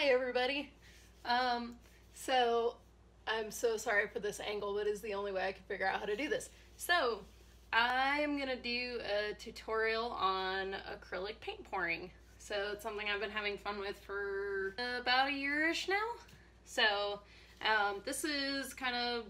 Hi everybody. So I'm so sorry for this angle, but it's the only way I can figure out how to do this. So I'm gonna do a tutorial on acrylic paint pouring. So it's something I've been having fun with for about a year-ish now. So this is kind of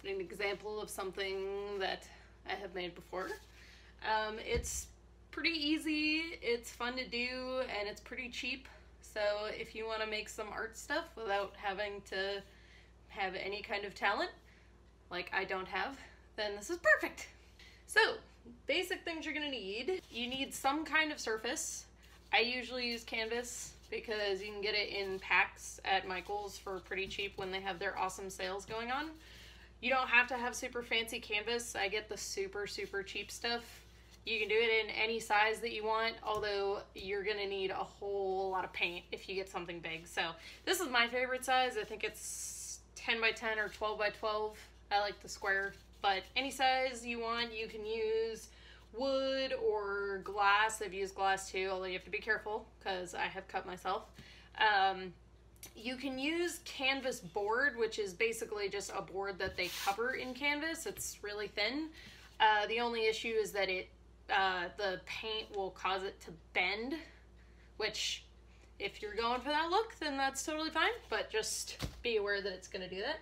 an example of something that I have made before. It's pretty easy, it's fun to do, and it's pretty cheap. So if you want to make some art stuff without having to have any kind of talent, like I don't have, then this is perfect. So basic things you're gonna need. You need some kind of surface. I usually use canvas because you can get it in packs at Michael's for pretty cheap when they have their awesome sales going on. You don't have to have super fancy canvas. I get the super cheap stuff. You can do it in any size that you want, although you're gonna need a whole lot of paint if you get something big. So this is my favorite size. I think it's 10 by 10 or 12 by 12. I like the square, but any size you want, you can use wood or glass. I've used glass too, although you have to be careful because I have cut myself. You can use canvas board, which is basically just a board that they cover in canvas. It's really thin. The only issue is that the paint will cause it to bend, which if you're going for that look, then that's totally fine, but just be aware that it's going to do that.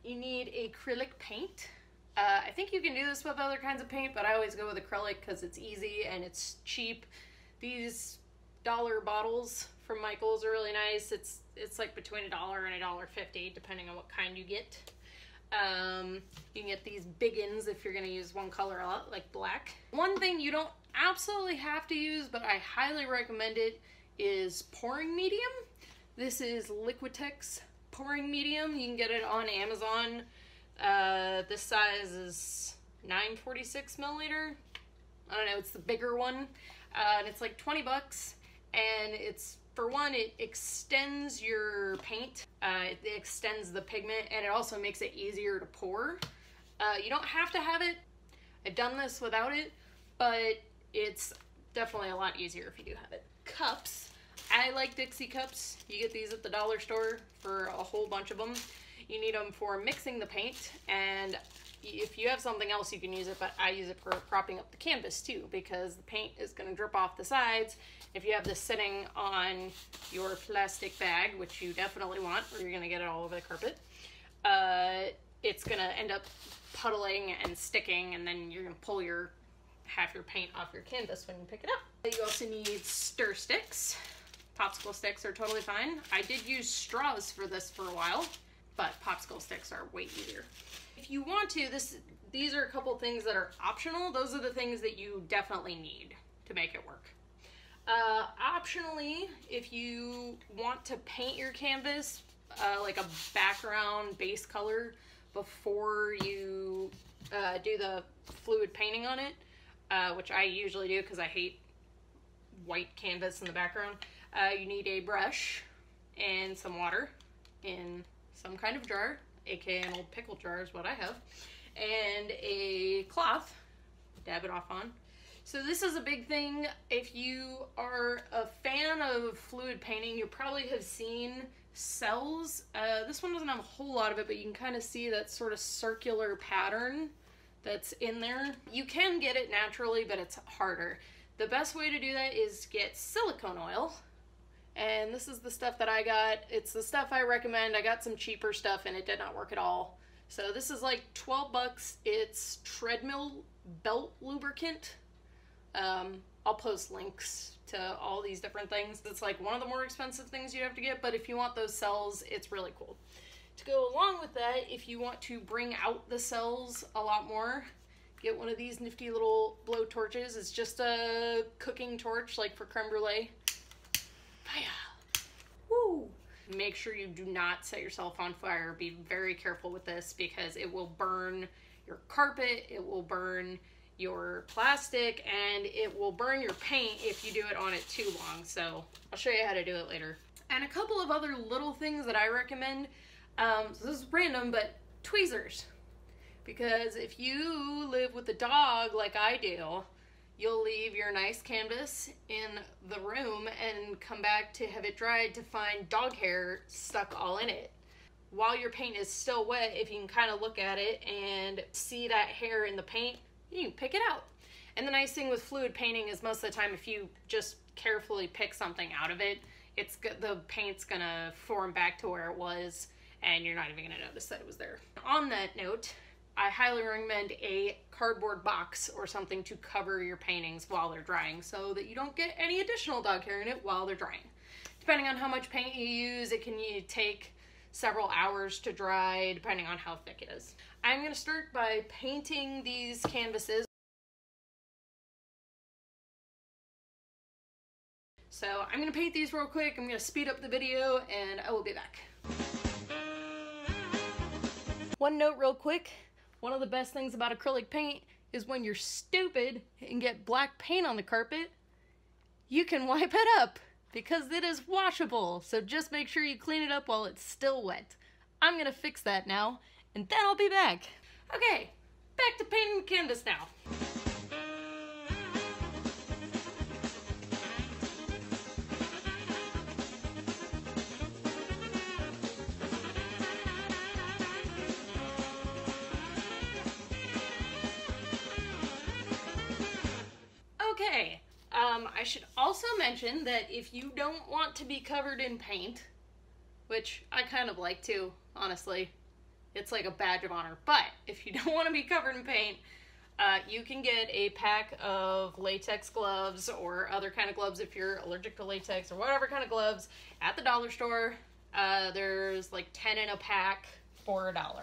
You need acrylic paint. I think you can do this with other kinds of paint, but I always go with acrylic because it's easy and it's cheap. These dollar bottles from Michael's are really nice. It's like between $1 and $1.50 depending on what kind you get. You can get these big uns if you're going to use one color a lot, like black. One thing you don't absolutely have to use, but I highly recommend it, is pouring medium. This is Liquitex pouring medium. You can get it on Amazon. This size is 946 milliliter. I don't know, it's the bigger one. And it's like 20 bucks. And it's, for one, it extends your paint, it extends the pigment, and it also makes it easier to pour. You don't have to have it. I've done this without it, but it's definitely a lot easier if you do have it. Cups. I like Dixie cups. You get these at the dollar store for a whole bunch of them. You need them for mixing the paint, and if you have something else you can use it, but I use it for propping up the canvas too, because the paint is going to drip off the sides. If you have this sitting on your plastic bag, which you definitely want, or you're going to get it all over the carpet, it's going to end up puddling and sticking, and then you're going to pull half your paint off your canvas when you pick it up. You also need stir sticks. Popsicle sticks are totally fine. I did use straws for this for a while, but popsicle sticks are way easier. If you want to, these are a couple things that are optional. Those are the things that you definitely need to make it work. Optionally, if you want to paint your canvas like a background base color before you do the fluid painting on it, which I usually do because I hate white canvas in the background, you need a brush and some water in some kind of jar, aka an old pickle jar is what I have, and a cloth, dab it off on. So this is a big thing. If you are a fan of fluid painting, you probably have seen cells. This one doesn't have a whole lot of it, but you can kind of see that sort of circular pattern that's in there. You can get it naturally, but it's harder. The best way to do that is get silicone oil. And this is the stuff that I got. It's the stuff I recommend. I got some cheaper stuff and it did not work at all. So this is like 12 bucks. It's treadmill belt lubricant. I'll post links to all these different things. It's like one of the more expensive things you have to get, but if you want those cells, it's really cool. To go along with that, if you want to bring out the cells a lot more, get one of these nifty little blow torches. It's just a cooking torch, like for creme brulee. Fire! Woo! Make sure you do not set yourself on fire. Be very careful with this because it will burn your carpet, it will burn your plastic, and it will burn your paint if you do it on it too long. So I'll show you how to do it later. And a couple of other little things that I recommend. So this is random, but tweezers. Because if you live with a dog like I do, you'll leave your nice canvas in the room and come back to have it dried to find dog hair stuck all in it. While your paint is still wet, if you can kind of look at it and see that hair in the paint, you can pick it out. And the nice thing with fluid painting is most of the time if you just carefully pick something out of it, the paint's gonna form back to where it was and you're not even gonna notice that it was there. On that note, I highly recommend a cardboard box or something to cover your paintings while they're drying so that you don't get any additional dog hair in it while they're drying. Depending on how much paint you use, it can take several hours to dry depending on how thick it is. I'm going to start by painting these canvases. So I'm going to paint these real quick. I'm going to speed up the video and I will be back. One note real quick. One of the best things about acrylic paint is when you're stupid and get black paint on the carpet, you can wipe it up because it is washable. So just make sure you clean it up while it's still wet. I'm gonna fix that now and then I'll be back. Okay, back to painting the canvas now. Okay, I should also mention that if you don't want to be covered in paint, which I kind of like to, honestly, it's like a badge of honor, but if you don't want to be covered in paint, you can get a pack of latex gloves or other kind of gloves if you're allergic to latex or whatever kind of gloves at the dollar store. There's like 10 in a pack for $1.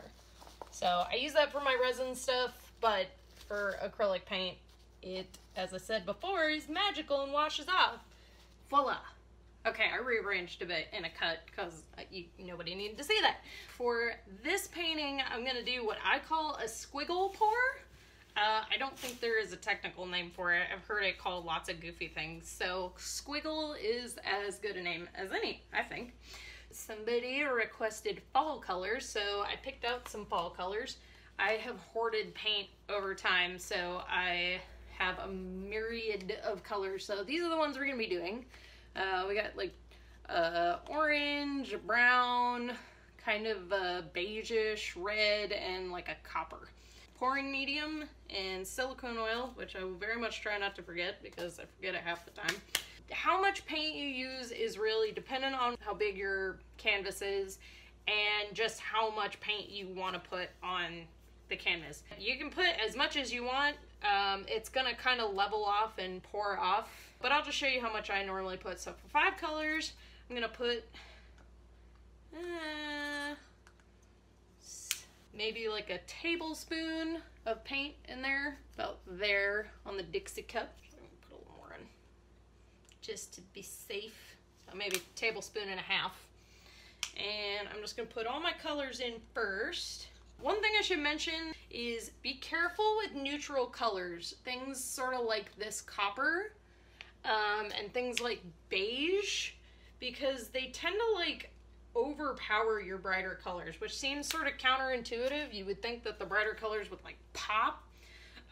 So I use that for my resin stuff, but for acrylic paint, it, as I said before, is magical and washes off. Voila. Okay, I rearranged a bit in a cut because nobody needed to see that. For this painting, I'm going to do what I call a squiggle pour. I don't think there is a technical name for it. I've heard it called lots of goofy things. So squiggle is as good a name as any, I think. Somebody requested fall colors, so I picked out some fall colors. I have hoarded paint over time, so I have a myriad of colors. So these are the ones we're going to be doing. We got like orange, brown, kind of beigeish, red, and like a copper. Pouring medium and silicone oil, which I will very much try not to forget because I forget it half the time. How much paint you use is really dependent on how big your canvas is and just how much paint you want to put on the canvas. You can put as much as you want. It's gonna kind of level off and pour off, but I'll just show you how much I normally put. So for 5 colors, I'm gonna put maybe like a tablespoon of paint in there, about there on the Dixie cup. I'm gonna put a little more in just to be safe. So maybe a tablespoon and a half. And I'm just gonna put all my colors in first. One thing I should mention is be careful with neutral colors. Things sort of like this copper and things like beige, because they tend to like overpower your brighter colors, which seems sort of counterintuitive. You would think that the brighter colors would like pop.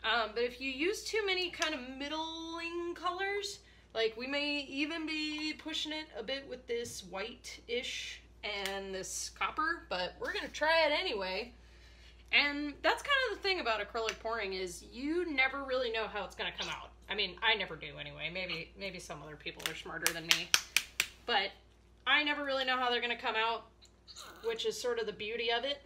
But if you use too many kind of middling colors, like we may even be pushing it a bit with this white-ish and this copper, but we're gonna try it anyway. And that's kind of the thing about acrylic pouring is you never really know how it's going to come out. I mean, I never do anyway. Maybe some other people are smarter than me. But I never really know how they're going to come out, which is sort of the beauty of it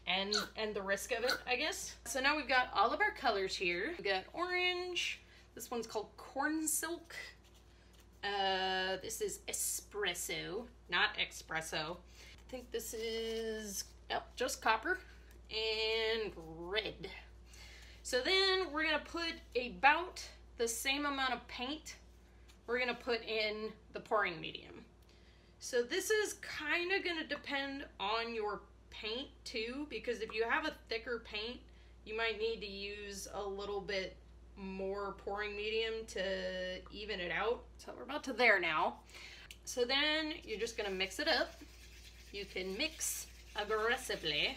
and the risk of it, I guess. So now we've got all of our colors here. We've got orange. This one's called corn silk. This is espresso, not espresso. I think this is just copper and red. So then we're gonna put about the same amount of paint we're gonna put in the pouring medium. So this is kind of gonna depend on your paint too, because if you have a thicker paint, you might need to use a little bit more pouring medium to even it out. So we're about to there now. So then you're just gonna mix it up. You can mix aggressively.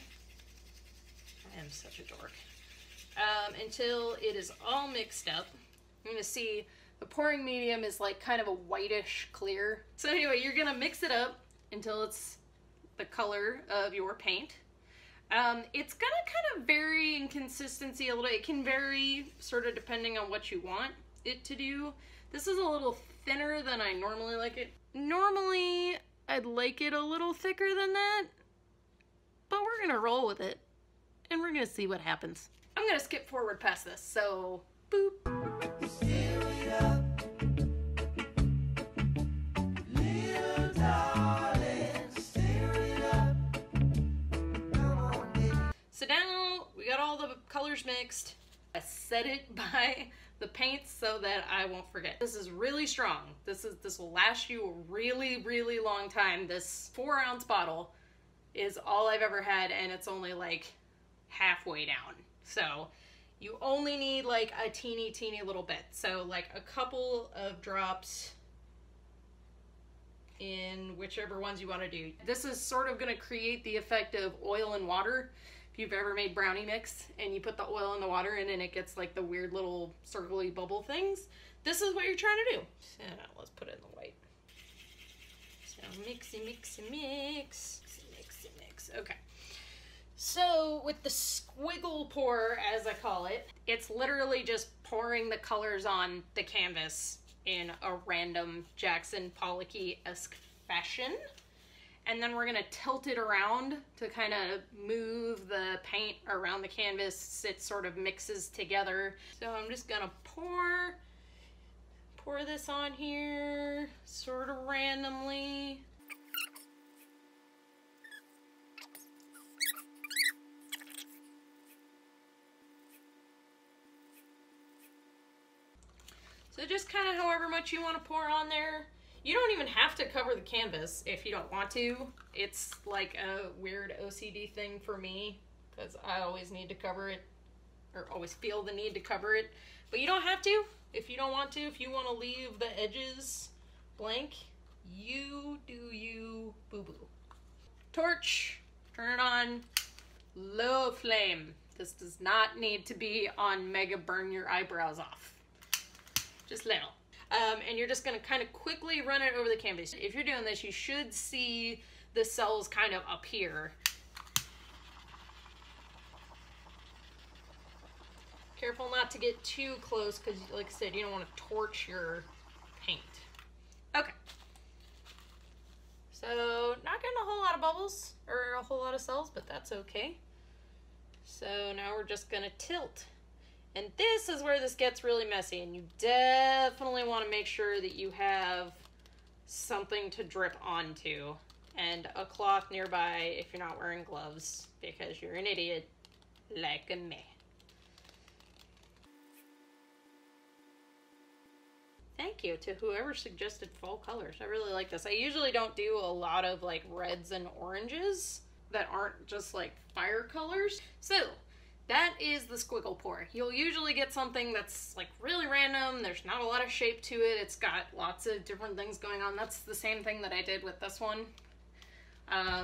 I am such a dork. until it is all mixed up. You're gonna see the pouring medium is like kind of a whitish clear. So anyway, you're gonna mix it up until it's the color of your paint. It's gonna kind of vary in consistency a little. It can vary sort of depending on what you want it to do. This is a little thinner than I normally like it. Normally, I'd like it a little thicker than that, but we're gonna roll with it, and we're gonna see what happens. I'm gonna skip forward past this, so boop. So now we got all the colors mixed. I set it by the paints so that I won't forget. This is really strong. This will last you a really, really long time. This 4-ounce bottle is all I've ever had, and it's only like halfway down. So you only need like a teeny little bit. So like a couple of drops in whichever ones you want to do. This is sort of going to create the effect of oil and water. If you've ever made brownie mix and you put the oil in the water and then it gets like the weird little circly bubble things, this is what you're trying to do. So now let's put it in the white. So mixy, mixy, mix. Mixy, mix. Okay. So with the squiggle pour, as I call it, it's literally just pouring the colors on the canvas in a random Jackson Pollocky-esque fashion. And then we're gonna tilt it around to kind of move the paint around the canvas so it sort of mixes together. So I'm just gonna pour this on here sort of randomly. So just kind of however much you want to pour on there. You don't even have to cover the canvas if you don't want to. It's like a weird OCD thing for me because I always need to cover it, or always feel the need to cover it. But you don't have to if you don't want to. If you want to leave the edges blank, you do you, boo-boo. Torch, turn it on, low flame. This does not need to be on mega burn your eyebrows off. Just little. And you're just going to kind of quickly run it over the canvas. If you're doing this, you should see the cells kind of up here. Careful not to get too close because, like I said, you don't want to torch your paint. Okay. So, not getting a whole lot of bubbles or a whole lot of cells, but that's okay. So now we're just going to tilt. And this is where this gets really messy, and you definitely want to make sure that you have something to drip onto and a cloth nearby if you're not wearing gloves because you're an idiot like me. Thank you to whoever suggested fall colors. I really like this. I usually don't do a lot of like reds and oranges that aren't just like fire colors. So that is the squiggle pour. You'll usually get something that's like really random. There's not a lot of shape to it. It's got lots of different things going on. That's the same thing that I did with this one.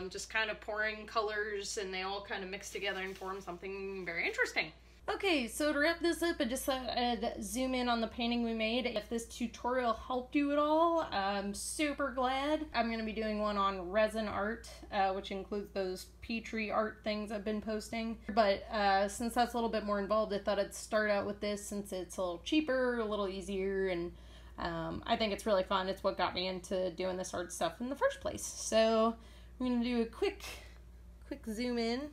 Just kind of pouring colors and they all kind of mix together and form something very interesting. Okay, so to wrap this up, I just thought I'd zoom in on the painting we made. If this tutorial helped you at all, I'm super glad. I'm going to be doing one on resin art, which includes those Petri art things I've been posting. But since that's a little bit more involved, I thought I'd start out with this since it's a little cheaper, a little easier, and I think it's really fun. It's what got me into doing this art stuff in the first place. So I'm going to do a quick zoom in. You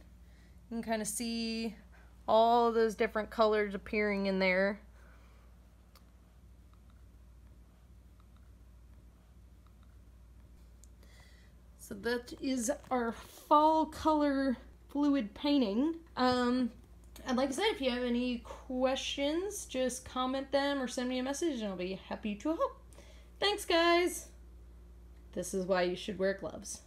can kind of see all those different colors appearing in there. So that is our fall color fluid painting. And like I said, if you have any questions, just comment them or send me a message and I'll be happy to help. Thanks, guys. This is why you should wear gloves.